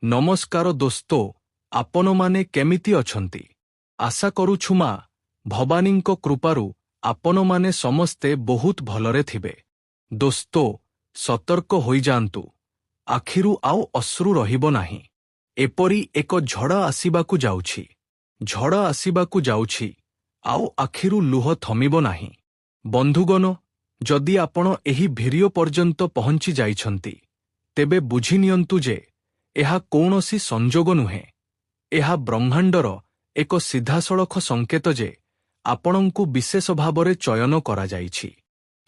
ନମସ୍କାର ଦୋସ୍ତୋ, ଆପଣମାନେ କେମିତି ଅଛନ୍ତି? ଆଶା କରୁଛୁ ମା ଭବାନୀଙ୍କ କୃପାରୁ ଆପଣମାନେ ସମସ୍ତେ ବହୁତ ଭଲରେ ଥିବେ। ଦୋସ୍ତୋ, ସତର୍କ ହୋଇଯାଆନ୍ତୁ। ଆଖିରୁ ଆଉ ଅଶ୍ରୁ ରହିବ ନାହିଁ। ଏପରି ଏକ ଝଡ଼ ଆସିବାକୁ ଯାଉଛି। ଝଡ଼ ଆସିବାକୁ ଯାଉଛି, ଆଉ ଆଖିରୁ ଲୁହ ଥମିବ ନାହିଁ। ବନ୍ଧୁଗଣ, ଯଦି ଆପଣ ଏହି ଭିଡିଓ ପର୍ଯ୍ୟନ୍ତ ପହଞ୍ଚି ଯାଇଛନ୍ତି, ତେବେ ବୁଝିନିଅନ୍ତୁ ଯେ ଏହା କୌଣସି ସଂଯୋଗ ନୁହେଁ। ଏହା ବ୍ରହ୍ମାଣ୍ଡର ଏକ ସିଧାସଳଖ ସଂକେତ ଯେ ଆପଣଙ୍କୁ ବିଶେଷ ଭାବରେ ଚୟନ କରାଯାଇଛି।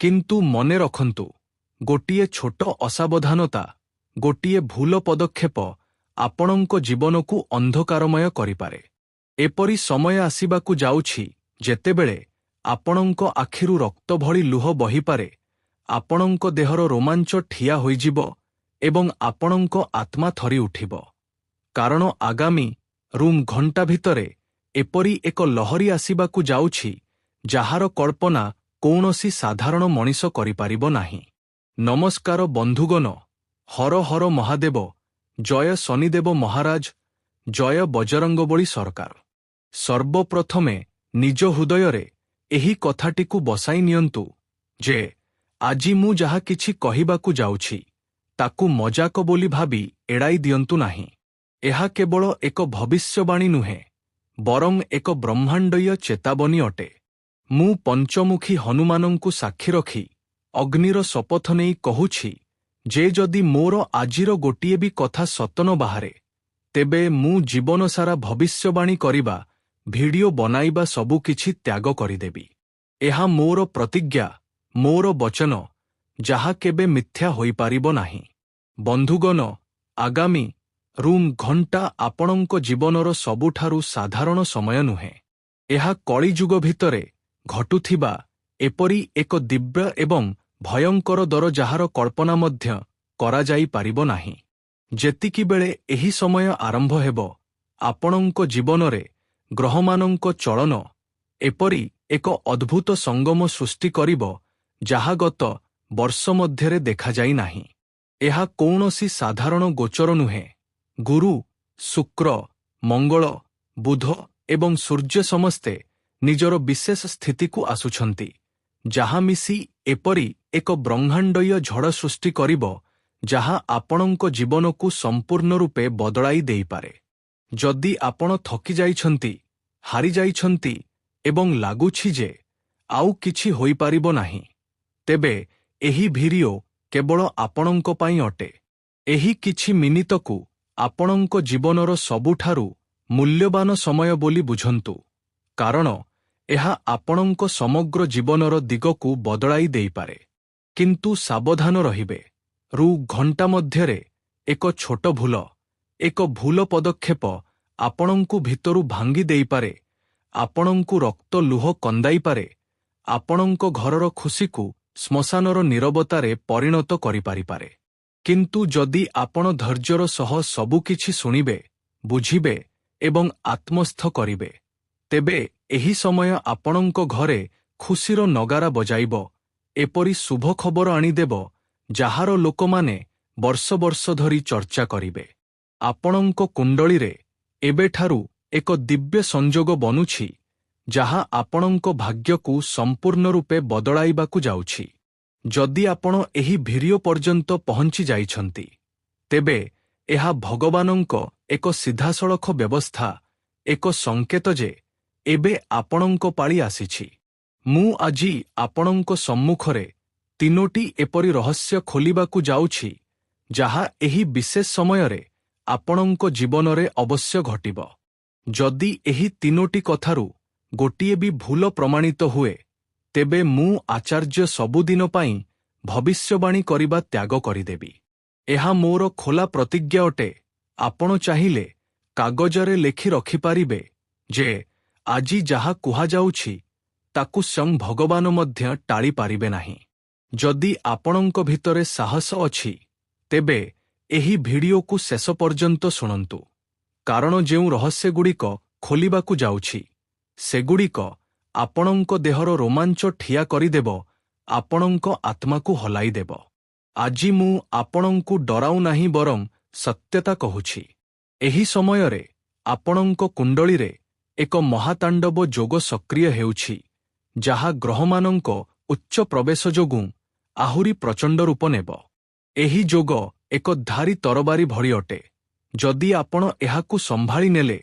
କିନ୍ତୁ ମନେ ରଖନ୍ତୁ, ଗୋଟିଏ ଛୋଟ ଅସାବଧାନତା, ଗୋଟିଏ ଭୁଲ ପଦକ୍ଷେପ ଆପଣଙ୍କ ଜୀବନକୁ ଅନ୍ଧକାରମୟ କରିପାରେ। ଏପରି ସମୟ ଆସିବାକୁ ଯାଉଛି ଯେତେବେଳେ ଆପଣଙ୍କ ଆଖିରୁ ରକ୍ତ ଭଳି ଲୁହ ବହିପାରେ, ଆପଣଙ୍କ ଦେହର ରୋମାଞ୍ଚ ଠିଆ ହୋଇଯିବ ଏବଂ ଆପଣଙ୍କ ଆତ୍ମା ଥରି ଉଠିବ। କାରଣ ଆଗାମୀ ଘଣ୍ଟା ଭିତରେ ଏପରି ଏକ ଲହରୀ ଆସିବାକୁ ଯାଉଛି ଯାହାର କଳ୍ପନା କୌଣସି ସାଧାରଣ ମଣିଷ କରିପାରିବ ନାହିଁ। ନମସ୍କାର ବନ୍ଧୁଗଣ, ହର ହର ମହାଦେବ, ଜୟ ଶନିଦେବ ମହାରାଜ, ଜୟ ବଜରଙ୍ଗବଳୀ ସରକାର। ସର୍ବପ୍ରଥମେ ନିଜ ହୃଦୟରେ ଏହି କଥାଟିକୁ ବସାଇ ନିଅନ୍ତୁ ଯେ ଆଜି ମୁଁ ଯାହା କିଛି କହିବାକୁ ଯାଉଛି ତାକୁ ମଜାକ ବୋଲି ଭାବି ଏଡ଼ାଇ ଦିଅନ୍ତୁ ନାହିଁ। ଏହା କେବଳ ଏକ ଭବିଷ୍ୟବାଣୀ ନୁହେଁ, ବରଂ ଏକ ବ୍ରହ୍ମାଣ୍ଡୀୟ ଚେତାବନୀ ଅଟେ। ମୁଁ ପଞ୍ଚମୁଖୀ ହନୁମାନଙ୍କୁ ସାକ୍ଷୀ ରଖି ଅଗ୍ନିର ଶପଥ ନେଇ କହୁଛି ଯେ ଯଦି ମୋର ଆଜିର ଗୋଟିଏ ବି କଥା ସତ ନ ବାହାରେ, ତେବେ ମୁଁ ଜୀବନସାରା ଭବିଷ୍ୟବାଣୀ କରିବା, ଭିଡିଓ ବନାଇବା ସବୁକିଛି ତ୍ୟାଗ କରିଦେବି। ଏହା ମୋର ପ୍ରତିଜ୍ଞା, ମୋର ବଚନ, ଯାହା କେବେ ମିଥ୍ୟା ହୋଇପାରିବ ନାହିଁ। ବନ୍ଧୁଗଣ, ଆଗାମୀ ଘଣ୍ଟା ଆପଣଙ୍କ ଜୀବନର ସବୁଠାରୁ ସାଧାରଣ ସମୟ ନୁହେଁ। ଏହା କଳିଯୁଗ ଭିତରେ ଘଟୁଥିବା ଏପରି ଏକ ଦିବ୍ୟ ଏବଂ ଭୟଙ୍କର ଦର ଯାହାର କଳ୍ପନା ମଧ୍ୟ କରାଯାଇପାରିବ ନାହିଁ। ଯେତିକିବେଳେ ଏହି ସମୟ ଆରମ୍ଭ ହେବ, ଆପଣଙ୍କ ଜୀବନରେ ଗ୍ରହମାନଙ୍କ ଚଳନ ଏପରି ଏକ ଅଦ୍ଭୁତ ସଙ୍ଗମ ସୃଷ୍ଟି କରିବ ଯାହା ଗତ ବର୍ଷ ମଧ୍ୟରେ ଦେଖାଯାଇ ନାହିଁ। ଏହା କୌଣସି ସାଧାରଣ ଗୋଚର ନୁହେଁ। ଗୁରୁ, ଶୁକ୍ର, ମଙ୍ଗଳ, ବୁଧ ଏବଂ ସୂର୍ଯ୍ୟ ସମସ୍ତେ ନିଜର ବିଶେଷ ସ୍ଥିତିକୁ ଆସୁଛନ୍ତି, ଯାହା ମିଶି ଏପରି ଏକ ବ୍ରହ୍ମାଣ୍ଡୀୟ ଝଡ଼ ସୃଷ୍ଟି କରିବ ଯାହା ଆପଣଙ୍କ ଜୀବନକୁ ସମ୍ପୂର୍ଣ୍ଣ ରୂପେ ବଦଳାଇ ଦେଇପାରେ। ଯଦି ଆପଣ ଥକି ଯାଇଛନ୍ତି, ହାରିଯାଇଛନ୍ତି ଏବଂ ଲାଗୁଛି ଯେ ଆଉ କିଛି ହୋଇପାରିବ ନାହିଁ, ତେବେ ଏହି ଭିଡିଓ କେବଳ ଆପଣଙ୍କ ପାଇଁ ଅଟେ। ଏହି କିଛି ମିନିଟକୁ ଆପଣଙ୍କ ଜୀବନର ସବୁଠାରୁ ମୂଲ୍ୟବାନ ସମୟ ବୋଲି ବୁଝନ୍ତୁ, କାରଣ ଏହା ଆପଣଙ୍କ ସମଗ୍ର ଜୀବନର ଦିଗକୁ ବଦଳାଇ ଦେଇପାରେ। କିନ୍ତୁ ସାବଧାନ ରହିବେ, ଘଣ୍ଟା ମଧ୍ୟରେ ଏକ ଛୋଟ ଭୁଲ, ଏକ ଭୁଲ ପଦକ୍ଷେପ ଆପଣଙ୍କୁ ଭିତରୁ ଭାଙ୍ଗି ଦେଇପାରେ, ଆପଣଙ୍କୁ ରକ୍ତ ଲୁହ କନ୍ଦାଇପାରେ, ଆପଣଙ୍କ ଘରର ଖୁସିକୁ ଶ୍ମଶାନର ନୀରବତାରେ ପରିଣତ କରିପାରିପାରେ। କିନ୍ତୁ ଯଦି ଆପଣ ଧୈର୍ଯ୍ୟର ସହ ସବୁକିଛି ଶୁଣିବେ, ବୁଝିବେ ଏବଂ ଆତ୍ମସ୍ଥ କରିବେ, ତେବେ ଏହି ସମୟ ଆପଣଙ୍କ ଘରେ ଖୁସିର ନଗାରା ବଜାଇବ, ଏପରି ଶୁଭ ଖବର ଆଣିଦେବ ଯାହାର ଲୋକମାନେ ବର୍ଷ ବର୍ଷ ଧରି ଚର୍ଚ୍ଚା କରିବେ। ଆପଣଙ୍କ କୁଣ୍ଡଳୀରେ ଏବେଠାରୁ ଏକ ଦିବ୍ୟ ସଂଯୋଗ ବନୁଛି ଯାହା ଆପଣଙ୍କ ଭାଗ୍ୟକୁ ସମ୍ପୂର୍ଣ୍ଣ ରୂପେ ବଦଳାଇବାକୁ ଯାଉଛି। ଯଦି ଆପଣ ଏହି ଭିଡିଓ ପର୍ଯ୍ୟନ୍ତ ପହଞ୍ଚି ଯାଇଛନ୍ତି, ତେବେ ଏହା ଭଗବାନଙ୍କ ଏକ ସିଧାସଳଖ ବ୍ୟବସ୍ଥା, ଏକ ସଂକେତ ଯେ ଏବେ ଆପଣଙ୍କ ପାଳି ଆସିଛି। ମୁଁ ଆଜି ଆପଣଙ୍କ ସମ୍ମୁଖରେ ତିନୋଟି ଏପରି ରହସ୍ୟ ଖୋଲିବାକୁ ଯାଉଛି ଯାହା ଏହି ବିଶେଷ ସମୟରେ ଆପଣଙ୍କ ଜୀବନରେ ଅବଶ୍ୟ ଘଟିବ। ଯଦି ଏହି ତିନୋଟି କଥାରୁ ଗୋଟିଏ ବି ଭୁଲ ପ୍ରମାଣିତ ହୁଏ, ତେବେ ମୁଁ ଆଚାର୍ଯ୍ୟ ସବୁଦିନ ପାଇଁ ଭବିଷ୍ୟବାଣୀ କରିବା ତ୍ୟାଗ କରିଦେବି। ଏହା ମୋର ଖୋଲା ପ୍ରତିଜ୍ଞା ଅଟେ। ଆପଣ ଚାହିଁଲେ କାଗଜରେ ଲେଖି ରଖିପାରିବେ ଯେ ଆଜି ଯାହା କୁହାଯାଉଛି ତାକୁ ସ୍ୱୟଂ ଭଗବାନ ମଧ୍ୟ ଟାଳି ପାରିବେ ନାହିଁ। ଯଦି ଆପଣଙ୍କ ଭିତରେ ସାହସ ଅଛି, ତେବେ ଏହି ଭିଡିଓକୁ ଶେଷ ପର୍ଯ୍ୟନ୍ତ ଶୁଣନ୍ତୁ, କାରଣ ଯେଉଁ ରହସ୍ୟଗୁଡ଼ିକ ଖୋଲିବାକୁ ଯାଉଛି, ସେଗୁଡ଼ିକ ଆପଣଙ୍କ ଦେହର ରୋମାଞ୍ଚ ଠିଆ କରିଦେବ, ଆପଣଙ୍କ ଆତ୍ମାକୁ ହଲାଇଦେବ। ଆଜି ମୁଁ ଆପଣଙ୍କୁ ଡରାଉ ନାହିଁ ବରଂ ସତ୍ୟତା କହୁଛି। ଏହି ସମୟରେ ଆପଣଙ୍କ କୁଣ୍ଡଳୀରେ ଏକ ମହାତାଣ୍ଡବ ଯୋଗ ସକ୍ରିୟ ହେଉଛି, ଯାହା ଗ୍ରହମାନଙ୍କ ଉଚ୍ଚ ପ୍ରବେଶ ଯୋଗୁଁ ଆହୁରି ପ୍ରଚଣ୍ଡ ରୂପ ନେବ। ଏହି ଯୋଗ ଏକ ଧାରୀ ତରବାରୀ ଭଳି ଅଟେ। ଯଦି ଆପଣ ଏହାକୁ ସମ୍ଭାଳି ନେଲେ,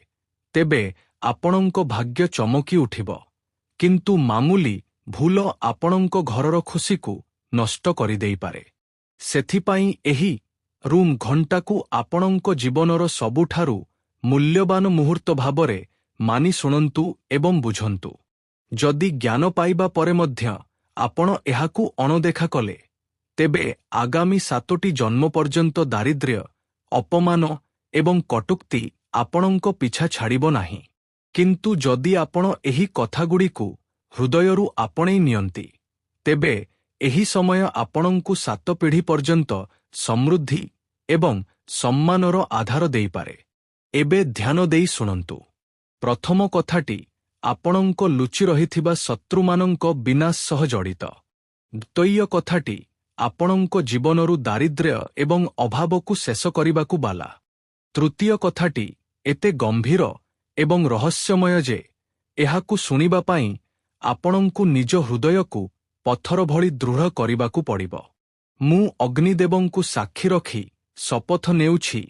ତେବେ ଆପଣଙ୍କ ଭାଗ୍ୟ ଚମକି ଉଠିବ। କିନ୍ତୁ ମାମୁଲି ଭୁଲ ଆପଣଙ୍କ ଘରର ଖୁସିକୁ ନଷ୍ଟ କରିଦେଇପାରେ। ସେଥିପାଇଁ ଏହି ରୁମ୍ ଘଣ୍ଟାକୁ ଆପଣଙ୍କ ଜୀବନର ସବୁଠାରୁ ମୂଲ୍ୟବାନ ମୁହୂର୍ତ୍ତ ଭାବରେ ମାନି ଶୁଣନ୍ତୁ ଏବଂ ବୁଝନ୍ତୁ। ଯଦି ଜ୍ଞାନ ପାଇବା ପରେ ମଧ୍ୟ ଆପଣ ଏହାକୁ ଅଣଦେଖା କଲେ, ତେବେ ଆଗାମୀ 7ଟି ଜନ୍ମ ପର୍ଯ୍ୟନ୍ତ ଦାରିଦ୍ର୍ୟ, ଅପମାନ ଏବଂ କଟୁକ୍ତି ଆପଣଙ୍କ ପିଛା ଛାଡ଼ିବ ନାହିଁ। କିନ୍ତୁ ଯଦି ଆପଣ ଏହି କଥାଗୁଡ଼ିକୁ ହୃଦୟରୁ ଆପଣେଇ ନିଅନ୍ତି, ତେବେ ଏହି ସମୟ ଆପଣଙ୍କୁ 7 ପିଢ଼ି ପର୍ଯ୍ୟନ୍ତ ସମୃଦ୍ଧି ଏବଂ ସମ୍ମାନର ଆଧାର ଦେଇପାରେ। ଏବେ ଧ୍ୟାନ ଦେଇ ଶୁଣନ୍ତୁ। ପ୍ରଥମ କଥାଟି ଆପଣଙ୍କ ଲୁଚି ରହିଥିବା ଶତ୍ରୁମାନଙ୍କ ବିନାଶ ସହ ଜଡ଼ିତ। ଦ୍ୱିତୀୟ କଥାଟି ଆପଣଙ୍କ ଜୀବନରୁ ଦାରିଦ୍ର୍ୟ ଏବଂ ଅଭାବକୁ ଶେଷ କରିବାକୁ ବାଲା। ତୃତୀୟ କଥାଟି ଏତେ ଗମ୍ଭୀର ଏବଂ ରହସ୍ୟମୟ ଯେ ଏହାକୁ ଶୁଣିବା ପାଇଁ ଆପଣଙ୍କୁ ନିଜ ହୃଦୟକୁ ପଥର ଭଳି ଦୃଢ଼ କରିବାକୁ ପଡ଼ିବ। ମୁଁ ଅଗ୍ନିଦେବଙ୍କୁ ସାକ୍ଷୀ ରଖି ଶପଥ ନେଉଛି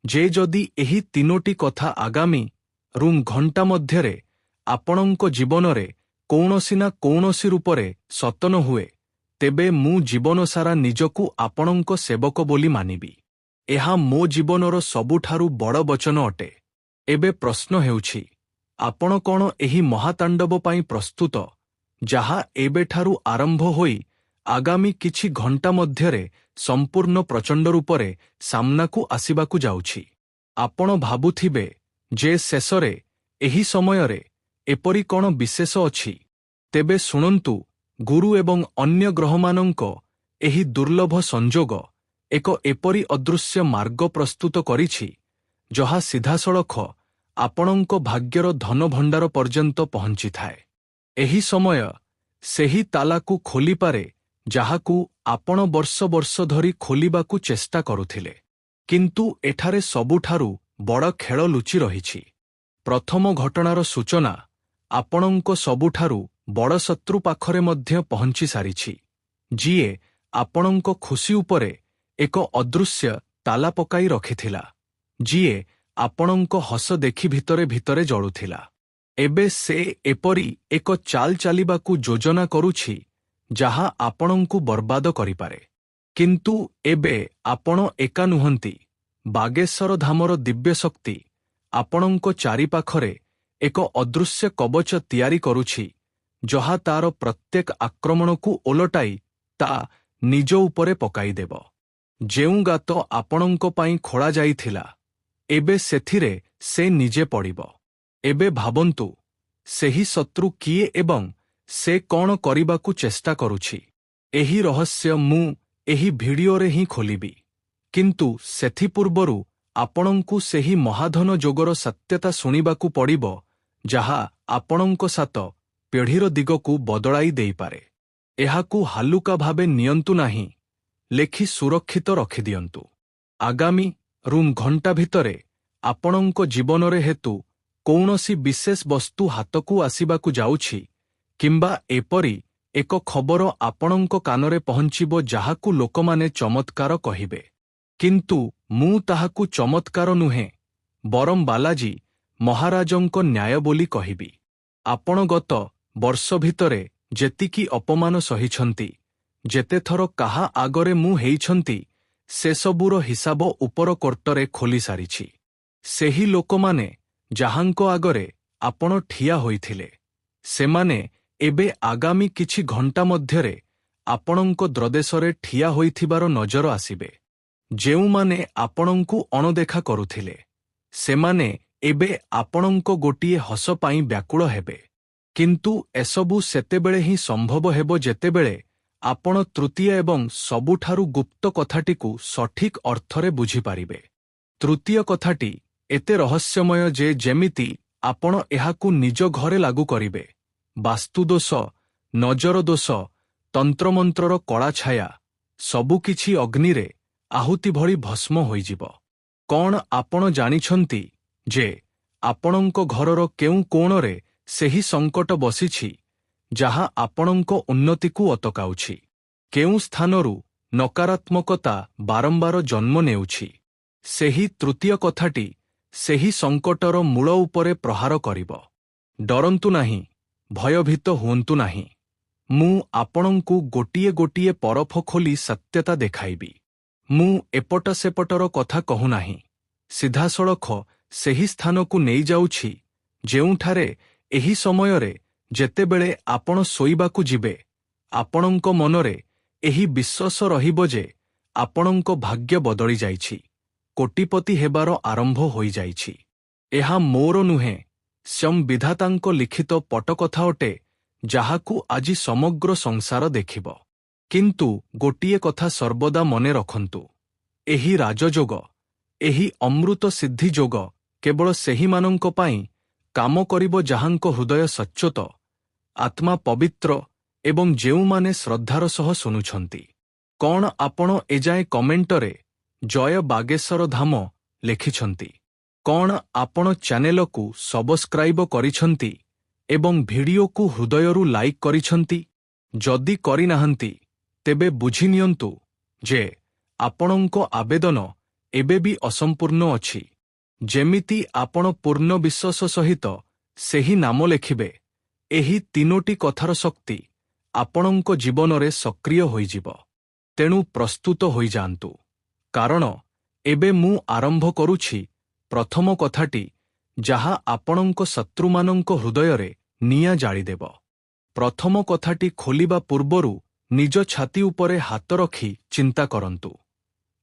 ଯେ ଯଦି ଏହି 3ଟି କଥା ଆଗାମୀ ରୁମ୍ ଘଣ୍ଟା ମଧ୍ୟରେ ଆପଣଙ୍କ ଜୀବନରେ କୌଣସି ନା କୌଣସି ରୂପରେ ସତ ନ ହୁଏ, ତେବେ ମୁଁ ଜୀବନସାରା ନିଜକୁ ଆପଣଙ୍କ ସେବକ ବୋଲି ମାନିବି। ଏହା ମୋ ଜୀବନର ସବୁଠାରୁ ବଡ଼ ବଚନ ଅଟେ। ଏବେ ପ୍ରଶ୍ନ ହେଉଛି, ଆପଣ କ'ଣ ଏହି ମହାତାଣ୍ଡବ ପାଇଁ ପ୍ରସ୍ତୁତ, ଯାହା ଏବେଠାରୁ ଆରମ୍ଭ ହୋଇ ଆଗାମୀ କିଛି ଘଣ୍ଟା ମଧ୍ୟରେ ସମ୍ପୂର୍ଣ୍ଣ ପ୍ରଚଣ୍ଡ ରୂପରେ ସାମ୍ନାକୁ ଆସିବାକୁ ଯାଉଛି? ଆପଣ ଭାବୁଥିବେ ଯେ ଶେଷରେ ଏହି ସମୟରେ ଏପରି କ'ଣ ବିଶେଷ ଅଛି? ତେବେ ଶୁଣନ୍ତୁ, ଗୁରୁ ଏବଂ ଅନ୍ୟ ଗ୍ରହମାନଙ୍କ ଏହି ଦୁର୍ଲଭ ସଂଯୋଗ ଏକ ଏପରି ଅଦୃଶ୍ୟ ମାର୍ଗ ପ୍ରସ୍ତୁତ କରିଛି, ଯାହା ସିଧାସଳଖ ଆପଣଙ୍କ ଭାଗ୍ୟର ଧନଭଣ୍ଡାର ପର୍ଯ୍ୟନ୍ତ ପହଞ୍ଚିଥାଏ। ଏହି ସମୟ ସେହି ତାଲାକୁ ଖୋଲିପାରେ ଯାହାକୁ ଆପଣ ବର୍ଷ ବର୍ଷ ଧରି ଖୋଲିବାକୁ ଚେଷ୍ଟା କରୁଥିଲେ। କିନ୍ତୁ ଏଠାରେ ସବୁଠାରୁ ବଡ଼ ଖେଳ ଲୁଚି ରହିଛି। ପ୍ରଥମ ଘଟଣାର ସୂଚନା ଆପଣଙ୍କ ସବୁଠାରୁ ବଡ଼ ଶତ୍ରୁ ପାଖରେ ମଧ୍ୟ ପହଞ୍ଚି ସାରିଛି, ଯିଏ ଆପଣଙ୍କ ଖୁସି ଉପରେ ଏକ ଅଦୃଶ୍ୟ ତାଲା ପକାଇ ରଖିଥିଲା, ଯିଏ ଆପଣଙ୍କ ହସ ଦେଖି ଭିତରେ ଭିତରେ ଜଳୁଥିଲା। ଏବେ ସେ ଏପରି ଏକ ଚାଲ ଚାଲିବାକୁ ଯୋଜନା କରୁଛି ଯାହା ଆପଣଙ୍କୁ ବର୍ବାଦ କରିପାରେ। କିନ୍ତୁ ଏବେ ଆପଣ ଏକା ନୁହନ୍ତି। ବାଗେଶ୍ୱର ଧାମର ଦିବ୍ୟଶକ୍ତି ଆପଣଙ୍କ ଚାରିପାଖରେ ଏକ ଅଦୃଶ୍ୟ କବଚ ତିଆରି କରୁଛି, ଯାହା ତାର ପ୍ରତ୍ୟେକ ଆକ୍ରମଣକୁ ଓଲଟାଇ ତା ନିଜ ଉପରେ ପକାଇଦେବ। ଯେଉଁ ଗାତ ଆପଣଙ୍କ ପାଇଁ ଖୋଳାଯାଇଥିଲା, ଏବେ ସେଥିରେ ସେ ନିଜେ ପଡ଼ିବ। ଏବେ ଭାବନ୍ତୁ, ସେହି ଶତ୍ରୁ କିଏ ଏବଂ ସେ କ'ଣ କରିବାକୁ ଚେଷ୍ଟା କରୁଛି? ଏହି ରହସ୍ୟ ମୁଁ ଏହି ଭିଡିଓରେ ହିଁ ଖୋଲିବି। କିନ୍ତୁ ସେଥିପୂର୍ବରୁ ଆପଣଙ୍କୁ ସେହି ମହାଧନ ଯୋଗର ସତ୍ୟତା ଶୁଣିବାକୁ ପଡ଼ିବ, ଯାହା ଆପଣଙ୍କ 7 ପିଢ଼ିର ଦିଗକୁ ବଦଳାଇ ଦେଇପାରେ। ଏହାକୁ ହାଲୁକା ଭାବେ ନିଅନ୍ତୁ ନାହିଁ, ଲେଖି ସୁରକ୍ଷିତ ରଖିଦିଅନ୍ତୁ। ଆଗାମୀ ରୁମ୍ ଘଣ୍ଟା ଭିତରେ ଆପଣଙ୍କ ଜୀବନରେ ହେତୁ କୌଣସି ବିଶେଷ ବସ୍ତୁ ହାତକୁ ଆସିବାକୁ ଯାଉଛି, କିମ୍ବା ଏପରି ଏକ ଖବର ଆପଣଙ୍କ କାନରେ ପହଞ୍ଚିବ ଯାହାକୁ ଲୋକମାନେ ଚମତ୍କାର କହିବେ। କିନ୍ତୁ ମୁଁ ତାହାକୁ ଚମତ୍କାର ନୁହେଁ, ବରଂ ବାଲାଜୀ ମହାରାଜଙ୍କ ନ୍ୟାୟ ବୋଲି କହିବି। ଆପଣ ଗତ ବର୍ଷ ଭିତରେ ଯେତିକି ଅପମାନ ସହିଛନ୍ତି, ଯେତେଥର କାହା ଆଗରେ ମୁଁ ହେଇଛନ୍ତି, ସେସବୁର ହିସାବ ଉପର କୋର୍ଟରେ ଖୋଲିସାରିଛି। ସେହି ଲୋକମାନେ ଯାହାଙ୍କ ଆଗରେ ଆପଣ ଠିଆ ହୋଇଥିଲେ, ସେମାନେ ଏବେ ଆଗାମୀ କିଛି ଘଣ୍ଟା ମଧ୍ୟରେ ଆପଣଙ୍କ ଦ୍ରଦେଶରେ ଠିଆ ହୋଇଥିବାର ନଜର ଆସିବେ। ଯେଉଁମାନେ ଆପଣଙ୍କୁ ଅଣଦେଖା କରୁଥିଲେ, ସେମାନେ ଏବେ ଆପଣଙ୍କ ଗୋଟିଏ ହସ ପାଇଁ ବ୍ୟାକୁଳ ହେବେ। କିନ୍ତୁ ଏସବୁ ସେତେବେଳେ ହିଁ ସମ୍ଭବ ହେବ ଯେତେବେଳେ ଆପଣ ତୃତୀୟ ଏବଂ ସବୁଠାରୁ ଗୁପ୍ତ କଥାଟିକୁ ସଠିକ୍ ଅର୍ଥରେ ବୁଝିପାରିବେ। ତୃତୀୟ କଥାଟି ଏତେ ରହସ୍ୟମୟ ଯେ ଯେମିତି ଆପଣ ଏହାକୁ ନିଜ ଘରେ ଲାଗୁ କରିବେ, ବାସ୍ତୁଦୋଷ, ନଜର ଦୋଷ, ତନ୍ତ୍ରମନ୍ତ୍ରର କଳାଛାୟା, ସବୁକିଛି ଅଗ୍ନିରେ ଆହୁତି ଭଳି ଭସ୍ମ ହୋଇଯିବ। କ'ଣ ଆପଣ ଜାଣିଛନ୍ତି ଯେ ଆପଣଙ୍କ ଘରର କେଉଁ କୋଣରେ ସେହି ସଙ୍କଟ ବସିଛି ଯାହା ଆପଣଙ୍କ ଉନ୍ନତିକୁ ଅଟକାଉଛି? କେଉଁ ସ୍ଥାନରୁ ନକାରାତ୍ମକତା ବାରମ୍ବାର ଜନ୍ମ ନେଉଛି? ସେହି ତୃତୀୟ କଥାଟି ସେହି ସଙ୍କଟର ମୂଳ ଉପରେ ପ୍ରହାର କରିବ। ଡରନ୍ତୁ ନାହିଁ, ଭୟଭୀତ ହୁଅନ୍ତୁ ନାହିଁ। ମୁଁ ଆପଣଙ୍କୁ ଗୋଟିଏ ଗୋଟିଏ ପରଫ ଖୋଲି ସତ୍ୟତା ଦେଖାଇବି। ମୁଁ ଏପଟ ସେପଟର କଥା କହୁନାହିଁ, ସିଧାସଳଖ ସେହି ସ୍ଥାନକୁ ନେଇଯାଉଛି ଯେଉଁଠାରେ ଏହି ସମୟରେ ଯେତେବେଳେ ଆପଣ ଶୋଇବାକୁ ଯିବେ, ଆପଣଙ୍କ ମନରେ ଏହି ବିଶ୍ୱାସ ରହିବ ଯେ ଆପଣଙ୍କ ଭାଗ୍ୟ ବଦଳି ଯାଇଛି, କୋଟିପତି ହେବାର ଆରମ୍ଭ ହୋଇଯାଇଛି। ଏହା ମୋର ନୁହେଁ, ସ୍ୱୟଂ ବିଧାତାଙ୍କ ଲିଖିତ ପଟକଥା ଅଟେ ଯାହାକୁ ଆଜି ସମଗ୍ର ସଂସାର ଦେଖିବ। କିନ୍ତୁ ଗୋଟିଏ କଥା ସର୍ବଦା ମନେ ରଖନ୍ତୁ, ଏହି ରାଜଯୋଗ, ଏହି ଅମୃତ ସିଦ୍ଧି ଯୋଗ କେବଳ ସେହିମାନଙ୍କ ପାଇଁ କାମ କରିବ ଯାହାଙ୍କ ହୃଦୟ ସଚ୍ଚୋଟ, ଆତ୍ମା ପବିତ୍ର ଏବଂ ଯେଉଁମାନେ ଶ୍ରଦ୍ଧାର ସହ ଶୁଣୁଛନ୍ତି। କ'ଣ ଆପଣ ଏଯାଏଁ କମେଣ୍ଟରେ ଜୟ ବାଗେଶ୍ୱର ଧାମ ଲେଖିଛନ୍ତି? କ'ଣ ଆପଣ ଚ୍ୟାନେଲକୁ ସବସ୍କ୍ରାଇବ କରିଛନ୍ତି ଏବଂ ଭିଡିଓକୁ ହୃଦୟରୁ ଲାଇକ୍ କରିଛନ୍ତି? ଯଦି କରିନାହାନ୍ତି, ତେବେ ବୁଝିନିଅନ୍ତୁ ଯେ ଆପଣଙ୍କ ଆବେଦନ ଏବେ ବି ଅସମ୍ପୂର୍ଣ୍ଣ ଅଛି। ଯେମିତି ଆପଣ ପୂର୍ଣ୍ଣ ବିଶ୍ୱାସ ସହିତ ସେହି ନାମ ଲେଖିବେ, ଏହି ତିନୋଟି କଥାର ଶକ୍ତି ଆପଣଙ୍କ ଜୀବନରେ ସକ୍ରିୟ ହୋଇଯିବ। ତେଣୁ ପ୍ରସ୍ତୁତ ହୋଇଯାଆନ୍ତୁ, କାରଣ ଏବେ ମୁଁ ଆରମ୍ଭ କରୁଛି ପ୍ରଥମ କଥାଟି ଯାହା ଆପଣଙ୍କ ଶତ୍ରୁମାନଙ୍କ ହୃଦୟରେ ନିଆଁ ଜାଳିଦେବ। ପ୍ରଥମ କଥାଟି ଖୋଲିବା ପୂର୍ବରୁ ନିଜ ଛାତି ଉପରେ ହାତ ରଖି ଚିନ୍ତା କରନ୍ତୁ।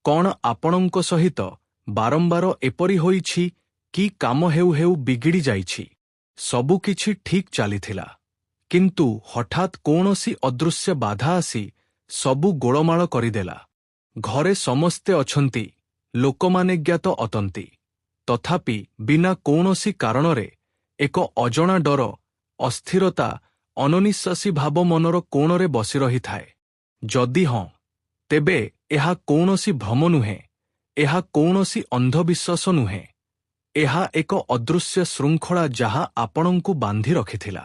କ'ଣ ଆପଣଙ୍କ ସହିତ ବାରମ୍ବାର ଏପରି ହୋଇଛି କି କାମ ହେଉ ହେଉ ବିଗିଡ଼ି ଯାଇଛି? ସବୁକିଛି ଠିକ୍ ଚାଲିଥିଲା, କିନ୍ତୁ ହଠାତ୍ କୌଣସି ଅଦୃଶ୍ୟ ବାଧା ଆସି ସବୁ ଗୋଳମାଳ କରିଦେଲା। ଘରେ ସମସ୍ତେ ଅଛନ୍ତି, ଲୋକମାନେ ଜ୍ଞାତ ଅଟନ୍ତି, ତଥାପି ବିନା କୌଣସି କାରଣରେ ଏକ ଅଜଣା ଡର, ଅସ୍ଥିରତା, ଅନନିଶ୍ୱାସୀ ଭାବ ମନର କୋଣରେ ବସି ରହିଥାଏ। ଯଦି ହଁ, ତେବେ ଏହା କୌଣସି ଭ୍ରମ ନୁହେଁ, ଏହା କୌଣସି ଅନ୍ଧବିଶ୍ୱାସ ନୁହେଁ, ଏହା ଏକ ଅଦୃଶ୍ୟ ଶୃଙ୍ଖଳା ଯାହା ଆପଣଙ୍କୁ ବାନ୍ଧି ରଖିଥିଲା।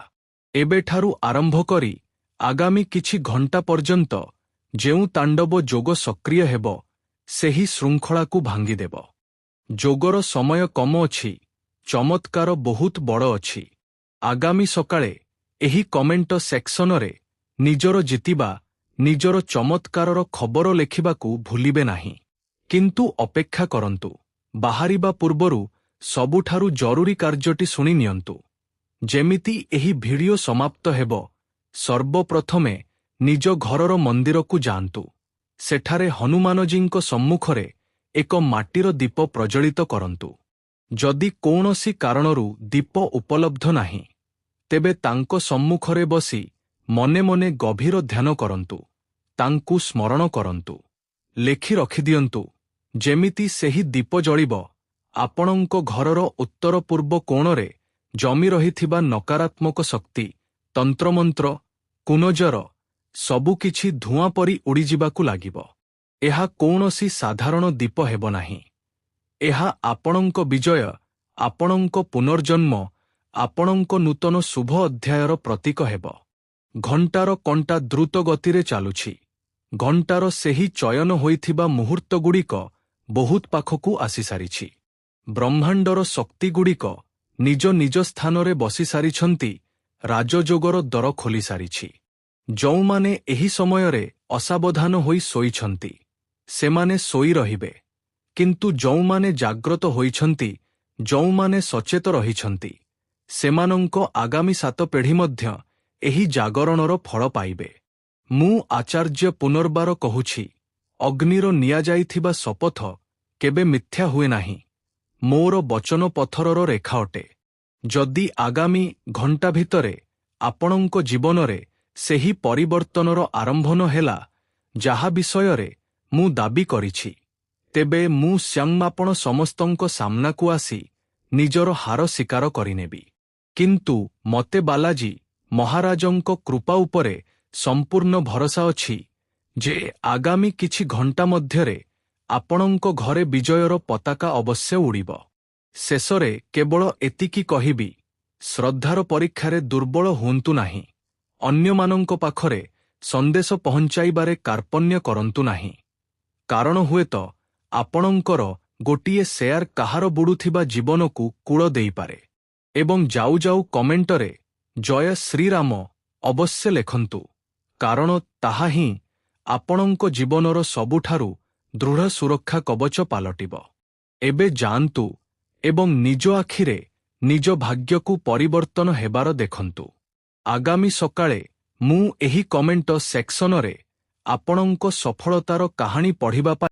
ଏବେଠାରୁ ଆରମ୍ଭ କରି ଆଗାମୀ କିଛି ଘଣ୍ଟା ପର୍ଯ୍ୟନ୍ତ ଯେଉଁ ତାଣ୍ଡବ ଯୋଗ ସକ୍ରିୟ ହେବ, ସେହି ଶୃଙ୍ଖଳାକୁ ଭାଙ୍ଗିଦେବ। ଯୋଗର ସମୟ କମ ଅଛି, ଚମତ୍କାର ବହୁତ ବଡ଼ ଅଛି। ଆଗାମୀ ସକାଳେ ଏହି କମେଣ୍ଟ ସେକ୍ସନରେ ନିଜର ଜିତିବା, ନିଜର ଚମତ୍କାରର ଖବର ଲେଖିବାକୁ ଭୁଲିବେ ନାହିଁ। କିନ୍ତୁ ଅପେକ୍ଷା କରନ୍ତୁ, ବାହାରିବା ପୂର୍ବରୁ ସବୁଠାରୁ ଜରୁରୀ କାର୍ଯ୍ୟଟି ଶୁଣି ନିଅନ୍ତୁ। ଯେମିତି ଏହି ଭିଡିଓ ସମାପ୍ତ ହେବ, ସର୍ବପ୍ରଥମେ ନିଜ ଘରର ମନ୍ଦିରକୁ ଯାଆନ୍ତୁ। ସେଠାରେ ହନୁମାନଜୀଙ୍କ ସମ୍ମୁଖରେ ଏକ ମାଟିର ଦୀପ ପ୍ରଜ୍ୱଳିତ କରନ୍ତୁ। ଯଦି କୌଣସି କାରଣରୁ ଦୀପ ଉପଲବ୍ଧ ନାହିଁ, ତେବେ ତାଙ୍କ ସମ୍ମୁଖରେ ବସି ମନେ ମନେ ଗଭୀର ଧ୍ୟାନ କରନ୍ତୁ, ତାଙ୍କୁ ସ୍ମରଣ କରନ୍ତୁ। ଲେଖି ରଖିଦିଅନ୍ତୁ, ଯେମିତି ସେହି ଦୀପ ଜଳିବ, ଆପଣଙ୍କ ଘରର ଉତ୍ତର ପୂର୍ବ କୋଣରେ ଜମି ରହିଥିବା ନକାରାତ୍ମକ ଶକ୍ତି, ତନ୍ତ୍ରମନ୍ତ୍ର, କୁନଜର ସବୁକିଛି ଧୂଆଁ ପରି ଉଡ଼ିଯିବାକୁ ଲାଗିବ। ଏହା କୌଣସି ସାଧାରଣ ଦୀପ ହେବ ନାହିଁ। ଏହା ଆପଣଙ୍କ ବିଜୟ, ଆପଣଙ୍କ ପୁନର୍ଜନ୍ମ, ଆପଣଙ୍କ ନୂତନ ଶୁଭ ଅଧ୍ୟାୟର ପ୍ରତୀକ ହେବ। ଘଣ୍ଟାର କଣ୍ଟା ଦ୍ରୁତ ଗତିରେ ଚାଲୁଛି। ଘଣ୍ଟାର ସେହି ଚୟନ ହୋଇଥିବା ମୁହୂର୍ତ୍ତଗୁଡ଼ିକ ବହୁତ ପାଖକୁ ଆସିସାରିଛି। ବ୍ରହ୍ମାଣ୍ଡର ଶକ୍ତିଗୁଡ଼ିକ ନିଜ ନିଜ ସ୍ଥାନରେ ବସିସାରିଛନ୍ତି, ରାଜଯୋଗର ଦ୍ୱାର ଖୋଲିସାରିଛି। ଯେଉଁମାନେ ଏହି ସମୟରେ ଅସାବଧାନ ହୋଇ ଶୋଇଛନ୍ତି, ସେମାନେ ଶୋଇ ରହିବେ, କିନ୍ତୁ ଯେଉଁମାନେ ଜାଗ୍ରତ ହୋଇଛନ୍ତି, ଯେଉଁମାନେ ସଚେତ ରହିଛନ୍ତି, ସେମାନଙ୍କ ଆଗାମୀ 7 ପିଢ଼ି ମଧ୍ୟ ଏହି ଜାଗରଣର ଫଳ ପାଇବେ। ମୁଁ ଆଚାର୍ଯ୍ୟ ପୁନର୍ବାର କହୁଛି, ଅଗ୍ନିର ନିଆଯାଇଥିବା ଶପଥ କେବେ ମିଥ୍ୟା ହୁଏ ନାହିଁ। ମୋର ବଚନ ପଥରର ରେଖା ଅଟେ। ଯଦି ଆଗାମୀ ଘଣ୍ଟା ଭିତରେ ଆପଣଙ୍କ ଜୀବନରେ ସେହି ପରିବର୍ତ୍ତନର ଆରମ୍ଭ ନ ହେଲା, ଯାହା ବିଷୟରେ ମୁଁ ଦାବି କରିଛି, ତେବେ ମୁଁ ସ୍ୱୟଂ ଆପଣ ସମସ୍ତଙ୍କ ସାମ୍ନାକୁ ଆସି ନିଜର ହାର ସ୍ୱୀକାର କରିନେବି। କିନ୍ତୁ ମୋତେ ବାଲାଜୀ ମହାରାଜଙ୍କ କୃପା ଉପରେ ସମ୍ପୂର୍ଣ୍ଣ ଭରସା ଅଛି ଯେ ଆଗାମୀ କିଛି ଘଣ୍ଟା ମଧ୍ୟରେ ଆପଣଙ୍କ ଘରେ ବିଜୟର ପତାକା ଅବଶ୍ୟ ଉଡ଼ିବ। ଶେଷରେ କେବଳ ଏତିକି କହିବି, ଶ୍ରଦ୍ଧାର ପରୀକ୍ଷାରେ ଦୁର୍ବଳ ହୁଅନ୍ତୁ ନାହିଁ। ଅନ୍ୟମାନଙ୍କ ପାଖରେ ସନ୍ଦେଶ ପହଞ୍ଚାଇବାରେ କାର୍ପଣ୍ୟ କରନ୍ତୁ ନାହିଁ। କାରଣ ହୁଏତ ଆପଣଙ୍କର ଗୋଟିଏ ସେୟାର କାହାର ବୁଡ଼ୁଥିବା ଜୀବନକୁ କୂଳ ଦେଇପାରେ। ଏବଂ ଯାଉ ଯାଉ କମେଣ୍ଟରେ ଜୟ ଶ୍ରୀରାମ ଅବଶ୍ୟ ଲେଖନ୍ତୁ, କାରଣ ତାହା ହିଁ ଆପଣଙ୍କ ଜୀବନର ସବୁଠାରୁ ଦୃଢ଼ ସୁରକ୍ଷା କବଚ ପାଲଟିବ। ଏବେ ଯାଆନ୍ତୁ ଏବଂ ନିଜ ଆଖିରେ ନିଜ ଭାଗ୍ୟକୁ ପରିବର୍ତ୍ତନ ହେବାର ଦେଖନ୍ତୁ। ଆଗାମୀ ସକାଳେ ମୁଁ ଏହି କମେଣ୍ଟ ସେକ୍ସନରେ ଆପଣଙ୍କ ସଫଳତାର କାହାଣୀ ପଢ଼ିବା ପାଇଁ